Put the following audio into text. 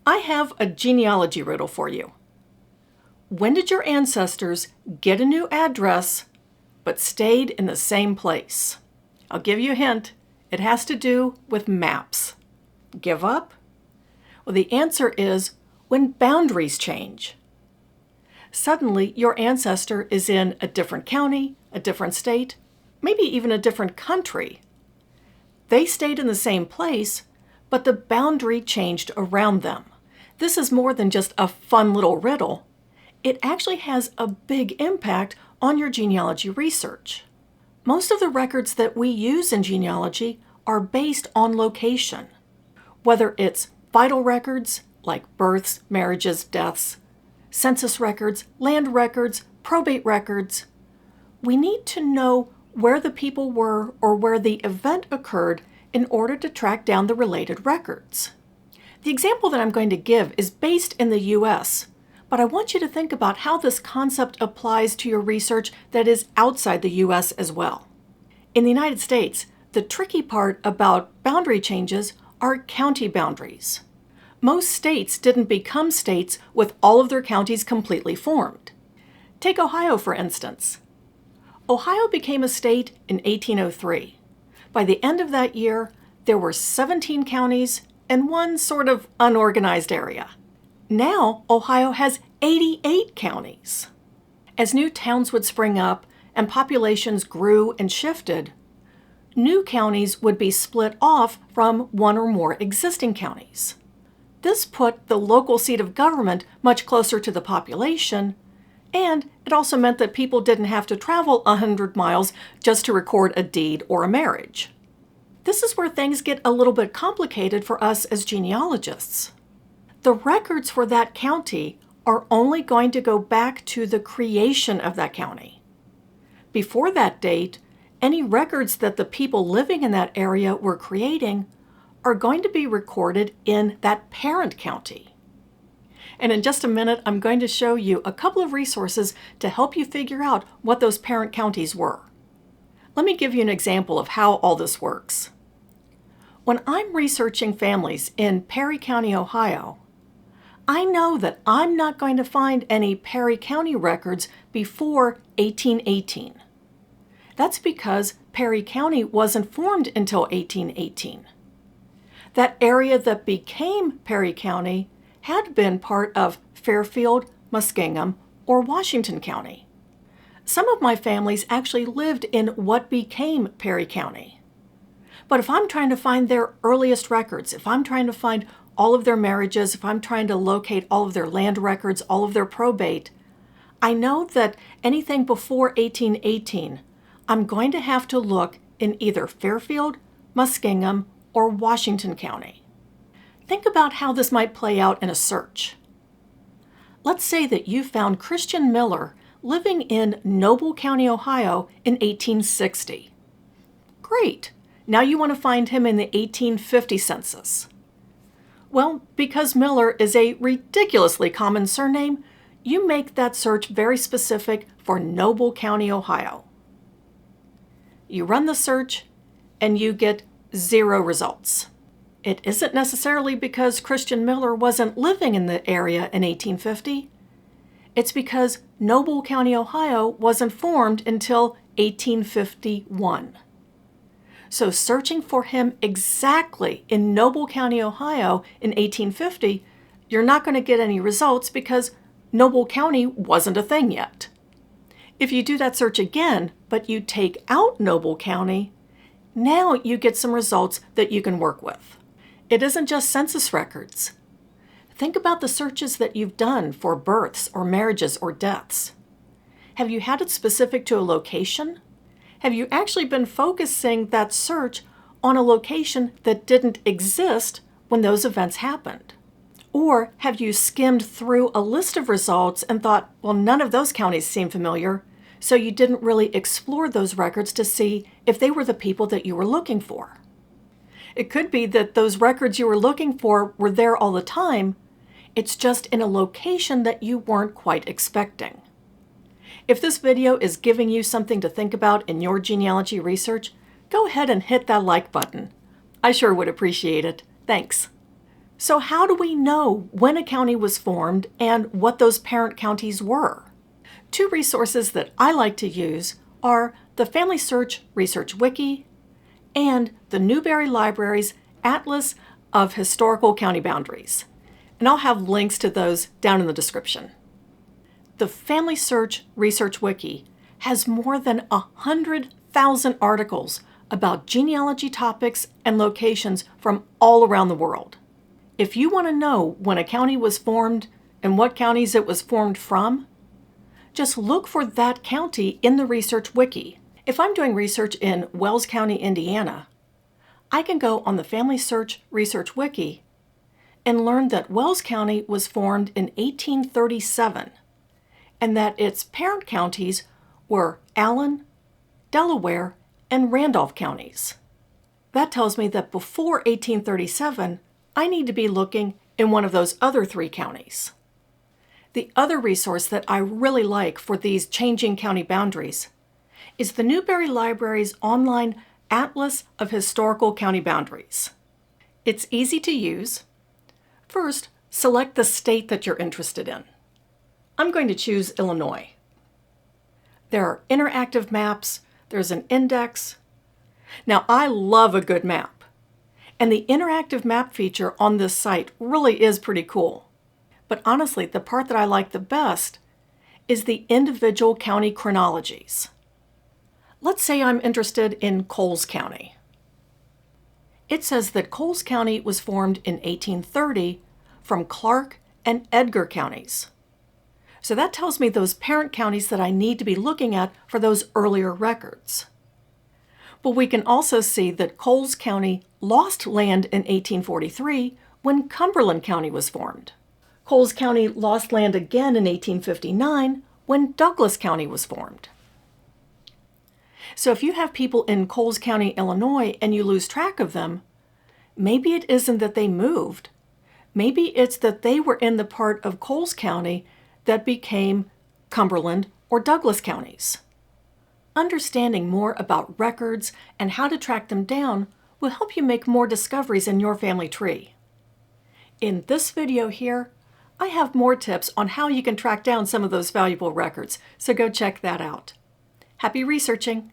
I have a genealogy riddle for you. When did your ancestors get a new address but stayed in the same place? I'll give you a hint. It has to do with maps. Give up? Well, the answer is when boundaries change. Suddenly, your ancestor is in a different county, a different state, maybe even a different country. They stayed in the same place, but the boundary changed around them. This is more than just a fun little riddle. It actually has a big impact on your genealogy research. Most of the records that we use in genealogy are based on location. Whether it's vital records like births, marriages, deaths, census records, land records, probate records, we need to know where the people were or where the event occurred in order to track down the related records. The example that I'm going to give is based in the US, but I want you to think about how this concept applies to your research that is outside the US as well. In the United States, the tricky part about boundary changes are county boundaries. Most states didn't become states with all of their counties completely formed. Take Ohio, for instance. Ohio became a state in 1803. By the end of that year, there were 17 counties and one sort of unorganized area. Now, Ohio has 88 counties. As new towns would spring up and populations grew and shifted, new counties would be split off from one or more existing counties. This put the local seat of government much closer to the population, and it also meant that people didn't have to travel 100 miles just to record a deed or a marriage. This is where things get a little bit complicated for us as genealogists. The records for that county are only going to go back to the creation of that county. Before that date, any records that the people living in that area were creating are going to be recorded in that parent county. And in just a minute, I'm going to show you a couple of resources to help you figure out what those parent counties were. Let me give you an example of how all this works. When I'm researching families in Perry County, Ohio, I know that I'm not going to find any Perry County records before 1818. That's because Perry County wasn't formed until 1818. That area that became Perry County had been part of Fairfield, Muskingum, or Washington County. Some of my families actually lived in what became Perry County. But if I'm trying to find their earliest records, if I'm trying to find all of their marriages, if I'm trying to locate all of their land records, all of their probate, I know that anything before 1818, I'm going to have to look in either Fairfield, Muskingum, or Washington County. Think about how this might play out in a search. Let's say that you found Christian Miller living in Noble County, Ohio in 1860. Great! Now you want to find him in the 1850 census. Well, because Miller is a ridiculously common surname, you make that search very specific for Noble County, Ohio. You run the search and you get 0 results. It isn't necessarily because Christian Miller wasn't living in the area in 1850. It's because Noble County, Ohio wasn't formed until 1851. So searching for him exactly in Noble County, Ohio in 1850, you're not going to get any results because Noble County wasn't a thing yet. If you do that search again, but you take out Noble County, now you get some results that you can work with. It isn't just census records. Think about the searches that you've done for births or marriages or deaths. Have you had it specific to a location? Have you actually been focusing that search on a location that didn't exist when those events happened? Or have you skimmed through a list of results and thought, well, none of those counties seem familiar, so you didn't really explore those records to see if they were the people that you were looking for? It could be that those records you were looking for were there all the time. It's just in a location that you weren't quite expecting. If this video is giving you something to think about in your genealogy research, go ahead and hit that like button. I sure would appreciate it. Thanks. So how do we know when a county was formed and what those parent counties were? Two resources that I like to use are the Family Search Research Wiki and the Newberry Library's Atlas of Historical County Boundaries. And I'll have links to those down in the description. The Family Search Research Wiki has more than 100,000 articles about genealogy topics and locations from all around the world. If you want to know when a county was formed and what counties it was formed from, just look for that county in the Research Wiki. If I'm doing research in Wells County, Indiana, I can go on the Family Search Research Wiki and learn that Wells County was formed in 1837 and that its parent counties were Allen, Delaware, and Randolph counties. That tells me that before 1837, I need to be looking in one of those other three counties. The other resource that I really like for these changing county boundaries is the Newberry Library's online Atlas of Historical County Boundaries. It's easy to use. First, select the state that you're interested in. I'm going to choose Illinois. There are interactive maps, there's an index. Now, I love a good map, and the interactive map feature on this site really is pretty cool. But honestly, the part that I like the best is the individual county chronologies. Let's say I'm interested in Coles County. It says that Coles County was formed in 1830 from Clark and Edgar counties. So that tells me those parent counties that I need to be looking at for those earlier records. But we can also see that Coles County lost land in 1843 when Cumberland County was formed. Coles County lost land again in 1859 when Douglas County was formed. So if you have people in Coles County, Illinois, and you lose track of them, maybe it isn't that they moved. Maybe it's that they were in the part of Coles County that became Cumberland or Douglas counties. Understanding more about records and how to track them down will help you make more discoveries in your family tree. In this video here, I have more tips on how you can track down some of those valuable records, so go check that out. Happy researching!